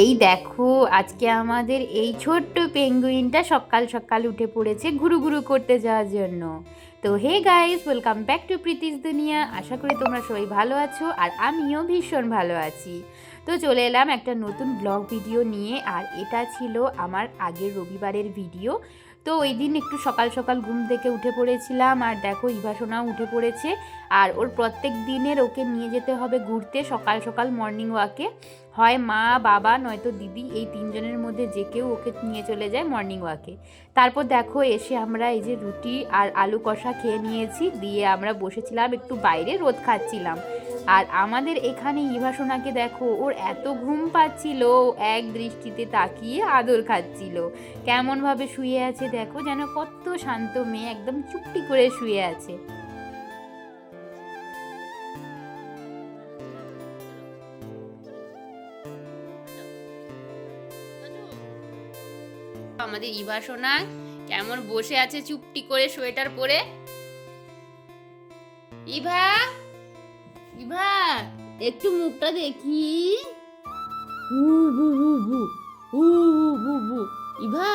এই দেখো আজকে আমাদের এই ছোট্ট পেঙ্গুইনটা সকাল সকাল উঠে পড়েছে ঘুরু ঘুরু করতে যাওয়ার জন্য। তো hey guys, welcome back to Preeti's দুনিয়া। আশা করি তোমরা সবাই ভালো আছো আর আমিও ভীষণ ভালো আছি। তো চলে এলাম একটা নতুন ব্লগ ভিডিও নিয়ে, আর এটা ছিল আমার আগের রবিবারের ভিডিও। তো ওই দিন একটু সকাল সকাল ঘুম থেকে উঠে পড়েছিলাম, আর দেখো ইভাসোনাও উঠে পড়েছে। আর ওর প্রত্যেক দিনের ওকে নিয়ে যেতে হবে ঘুরতে সকাল সকাল মর্নিং ওয়াকে। হয় মা, বাবা, নয়তো দিদি, এই তিনজনের মধ্যে যে কেউ ওকে নিয়ে চলে যায় মর্নিং ওয়াকে। তারপর দেখো এসে আমরা এই যে রুটি আর আলু কষা খেয়ে নিয়েছি, দিয়ে আমরা বসেছিলাম একটু বাইরে রোদ খাচ্ছিলাম। আর আমাদের এখানে ইভাসোনাকে দেখো, ওর এত ঘুম পাচ্ছিল, এক দৃষ্টিতে তাকিয়ে আদর খাচ্ছিল। কেমনভাবে শুয়ে আছে দেখো, যেন কত শান্ত মেয়ে, একদম চুপটি করে শুয়ে আছে। আমাদের ইভাসোনা কেমন বসে আছে চুপটি করে সোয়েটার পরে। ইভা, ইভা, একটু মুখটা দেখি। হু হু হু হু হু হু হু হু। ইভা,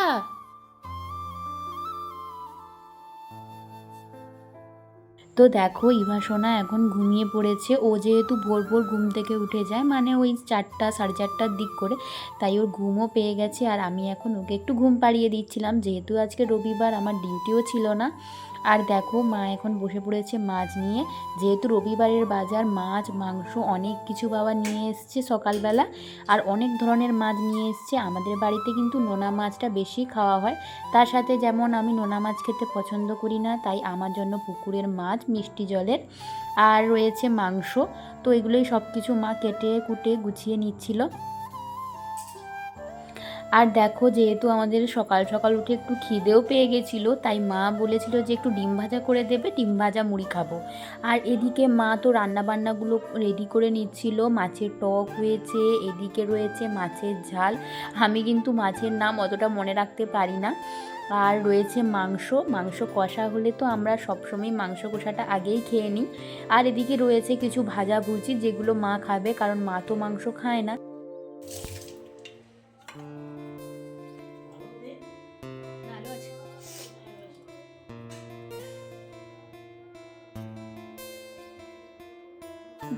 তো দেখো ইভাসোনা এখন ঘুমিয়ে পড়েছে। ও যেহেতু ভোর ভোর ঘুম থেকে উঠে যায়, মানে ওই 4টা সাড়ে 4টার দিক করে, তাই ওর ঘুমও পেয়ে গেছে। আর আমি এখন ওকে একটু ঘুম পাড়িয়ে দিচ্ছিলাম, যেহেতু আজকে রবিবার, আমার ডিউটিও ছিল না। আর দেখো মা এখন বসে পড়েছে মাছ নিয়ে। যেহেতু রবিবারের বাজার, মাছ মাংস অনেক কিছু বাবা নিয়ে এসছে সকালবেলা। আর অনেক ধরনের মাছ নিয়ে এসছে। আমাদের বাড়িতে কিন্তু নোনা মাছটা বেশি খাওয়া হয়। তার সাথে যেমন আমি নোনা মাছ খেতে পছন্দ করি না, তাই আমার জন্য পুকুরের মাছ, মিষ্টি জলের, আর রয়েছে মাংস। তো এগুলোই সব কিছু মা কেটে কুটে গুছিয়ে নিচ্ছিল। আর দেখো যেহেতু আমাদের সকাল সকাল উঠে একটু খিদেও পেয়ে গেছিলো, তাই মা বলেছিল যে একটু ডিম ভাজা করে দেবে, ডিম ভাজা মুড়ি খাবো। আর এদিকে মা তো রান্নাবান্নাগুলো রেডি করে নিচ্ছিল। মাছের টক হয়েছে, এদিকে রয়েছে মাছের ঝাল। আমি কিন্তু মাছের নাম অতটা মনে রাখতে পারি না। আর রয়েছে মাংস, মাংস কষা হলে তো আমরা সবসময় মাংস কষাটা আগেই খেয়ে নিই। আর এদিকে রয়েছে কিছু ভাজাভুজি, যেগুলো মা খাবে, কারণ মা তো মাংস খায় না।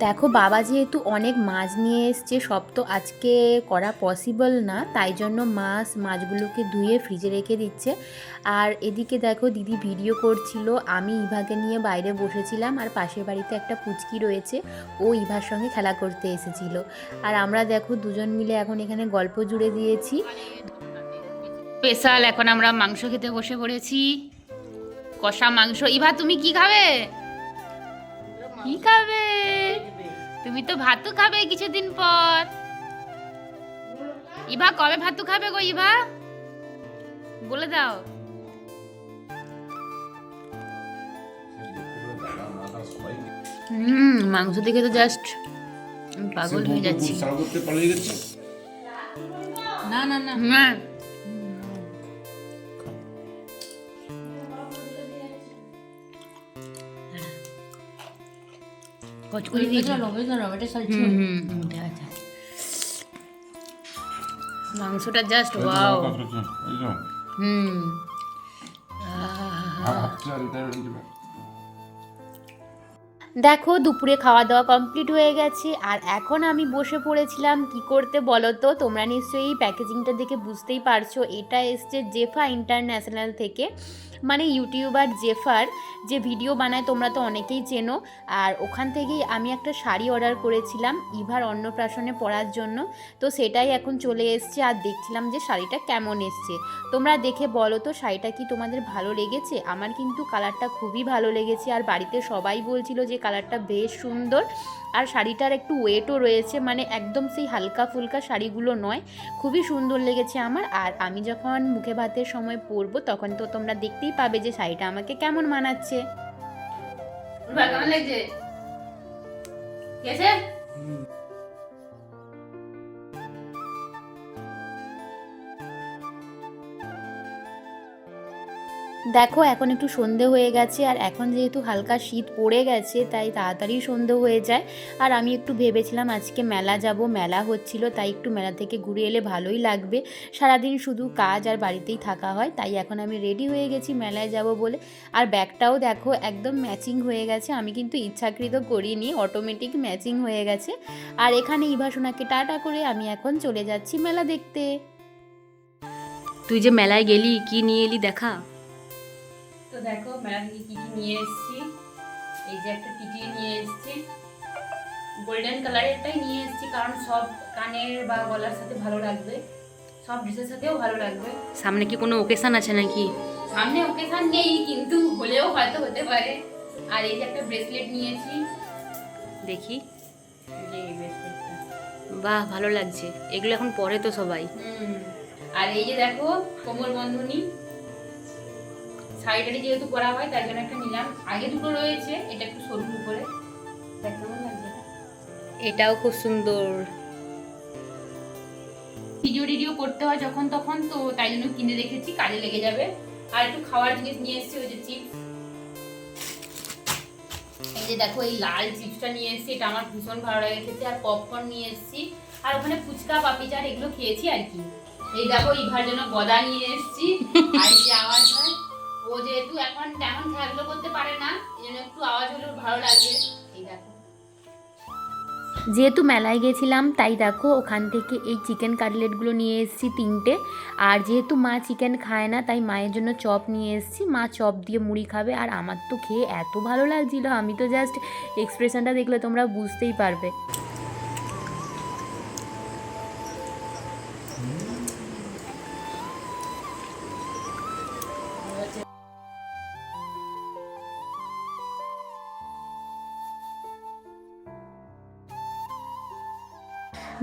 দেখো বাবা যেহেতু অনেক মাছ নিয়ে এসছে, সব তো আজকে করা পসিবল না, তাই জন্য মাছগুলোকে ধুয়ে ফ্রিজে রেখে দিচ্ছে। আর এদিকে দেখো দিদি ভিডিও করছিল, আমি ইভাকে নিয়ে বাইরে বসেছিলাম। আর পাশের বাড়িতে একটা পুচকি রয়েছে, ও ইভার সঙ্গে খেলা করতে এসেছিল। আর আমরা দেখো দুজন মিলে এখন এখানে গল্প জুড়ে দিয়েছি। স্পেশাল এখন আমরা মাংস খেতে বসে পড়েছি, কষা মাংস। ইভা তুমি কি খাবে? কি খাবে? তুমি তো ভাতও খাবে কিছুদিন পর। ইভা কবে ভাতু খাবে গো ইভা? বলে দাও। মাংস দেখে তো জাস্ট পাগল হয়ে যাচ্ছি। না না না না, কচকুরি দিয়ে মাংসটা জাস্ট ওয়াও। হুম। দেখো দুপুরে খাওয়া দাওয়া কমপ্লিট হয়ে গেছে, আর এখন আমি বসে পড়েছিলাম কি করতে বলো তো। তোমরা নিশ্চয়ই প্যাকেজিংটা দেখে বুঝতেই পারছো, এটা এসছে জেফা ইন্টারন্যাশনাল থেকে। মানে ইউটিউবার জেফার যে ভিডিও বানায় তোমরা তো অনেকেই চেনো। আর ওখান থেকেই আমি একটা শাড়ি অর্ডার করেছিলাম ইভার অন্নপ্রাশনে পরার জন্য। তো সেটাই এখন চলে এসছে, আর দেখছিলাম যে শাড়িটা কেমন এসছে। তোমরা দেখে বলো তো শাড়িটা কি তোমাদের ভালো লেগেছে? আমার কিন্তু কালারটা খুবই ভালো লেগেছে, আর বাড়িতে সবাই বলছিল যে কালারটা বেশ সুন্দর। আর শাড়িটার একটু ওয়েটও রয়েছে, মানে একদম সেই হালকা ফুলকা শাড়িগুলো নয়। খুবই সুন্দর লেগেছে আমার। আর আমি যখন মুখে ভাতের সময় পরবো, তখন তো তোমরা দেখতেই পাবে যে শাড়িটা আমাকে কেমন মানাচ্ছে। কেমন লাগছে? ঠিক আছে। দেখো এখন একটু সন্ধে হয়ে গেছে, আর এখন যেহেতু হালকা শীত পড়ে গেছে তাই তাড়াতাড়ি সন্ধে হয়ে যায়। আর আমি একটু ভেবেছিলাম আজকে মেলা যাব, মেলা হচ্ছিল তাই একটু মেলা থেকে ঘুরে এলে ভালোই লাগবে। সারাদিন শুধু কাজ আর বাড়িতেই থাকা হয়, তাই এখন আমি রেডি হয়ে গেছি মেলায় যাব বলে। আর ব্যাগটাও দেখো একদম ম্যাচিং হয়ে গেছে, আমি কিন্তু ইচ্ছাকৃত করিনি, অটোমেটিক ম্যাচিং হয়ে গেছে। আর এখানে ইভাসোনাকে টাটা করে আমি এখন চলে যাচ্ছি মেলা দেখতে। তুই যে মেলায় গেলি কি নিয়ে এলি দেখা। তো দেখো মেলা থেকে কি কি নিয়ে এসেছি। এই যে একটা টিটিয়ে নিয়ে এসেছি, গোল্ডেন কালারেরটাই নিয়ে এসেছি, কারণ সব কানের বা গলার সাথে ভালো লাগবে, সব ড্রেসের সাথেও ভালো লাগবে। সামনে কি কোনো ওকেশন আছে নাকি? সামনে ওকেশন নেই, কিন্তু হলেও হয়তো হতে পারে। আর এই যে একটা ব্রেসলেট নিয়েছি, দেখি। এই যে এই ব্রেসলেটটা। বাহ, ভালো লাগছে, এগুলো এখন পরে তো সবাই। আর এই যে দেখো কোমর বন্ধনী, শাড়িটারি যেহেতু পরা হয় তাই জন্য একটা নিলাম। আগে দুটো রয়েছে, এটা একটু সরু করে, দেখ কেমন লাগছে। এটাও খুব সুন্দর। ভিডিও করতে হয় যখন তখন, তো তাই জন্য কিনে রেখেছি, কাজে লেগে যাবে। আর একটু খাওয়ার জিনিস নিয়ে এসেছি, ওই যে চিপস। এই যে দেখো এই লাল চিপসটা নিয়ে এসেছি, এটা আমার ভীষণ ভালো লাগে খেতে। আর পপকর্ন নিয়ে এসেছি, আর ওখানে ফুচকা পাপড়ি চাট এগুলো খেয়েছি আর কি। এই দেখো ইভার জন্য গদা নিয়ে এসেছি। আর এই যে আওয়াজ হয়, ও যেহেতু এখন তেমন খেলাধুলো করতে পারে না, এই জন্য একটু আওয়াজ হলেও ভালো লাগবে। এই দেখো, যেহেতু মেলায় গেছিলাম তাই দেখো ওখান থেকে এই চিকেন কাটলেটগুলো নিয়ে এসেছি 3টে। আর যেহেতু মা চিকেন খায় না তাই মায়ের জন্য চপ নিয়ে এসেছি, মা চপ দিয়ে মুড়ি খাবে। আর আমার তো খেয়ে এত ভালো লাগছিল, আমি তো জাস্ট এক্সপ্রেশনটা দেখলে তোমরা বুঝতেই পারবে।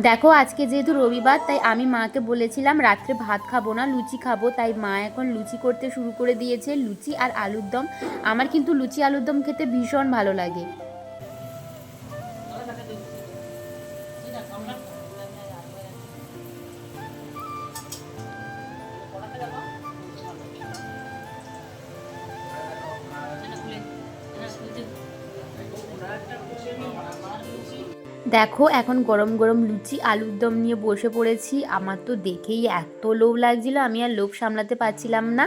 দেখো আজকে যেহেতু রবিবার তাই আমি মাকে বলেছিলাম রাত্রে ভাত খাবো না, লুচি খাবো, তাই মা এখন লুচি করতে শুরু করে দিয়েছে, লুচি আর আলুর দম। আমার কিন্তু লুচি আলুর দম খেতে ভীষণ ভালো লাগে। দেখো এখন গরম গরম লুচি আলুর দম নিয়ে বসে পড়েছি। আমার তো দেখেই এত লোভ লাগছিল, আমি আর লোভ সামলাতে পারছিলাম না।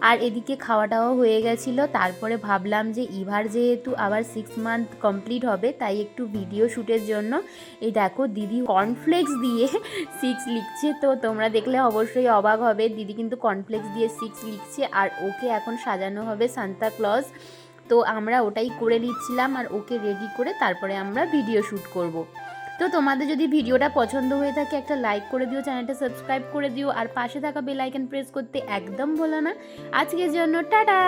আর এদিকে খাওয়াটাও হয়ে গেছিলো। তারপরে ভাবলাম যে ইভার যেহেতু আবার 6 মান্থ কমপ্লিট হবে তাই একটু ভিডিও শ্যুটের জন্য এই দেখো দিদি কর্নফ্লেক্স দিয়ে 6 লিখছে। তো তোমরা দেখলে অবশ্যই অবাক হবে, দিদি কিন্তু কর্নফ্লেক্স দিয়ে 6 লিখছে। আর ওকে এখন সাজানো হবে সান্তা ক্লজ, তো আমরা ওটাই করে নিচ্ছিলাম। আর ওকে রেডি করে তারপরে আমরা ভিডিও শ্যুট করব। তো তোমাদের যদি ভিডিওটা পছন্দ হয়ে থাকে একটা লাইক করে দিও, চ্যানেলটা সাবস্ক্রাইব করে দিও, আর পাশে থাকা বেল আইকন প্রেস করতে একদম ভুলো না। আজকের জন্য টাটা।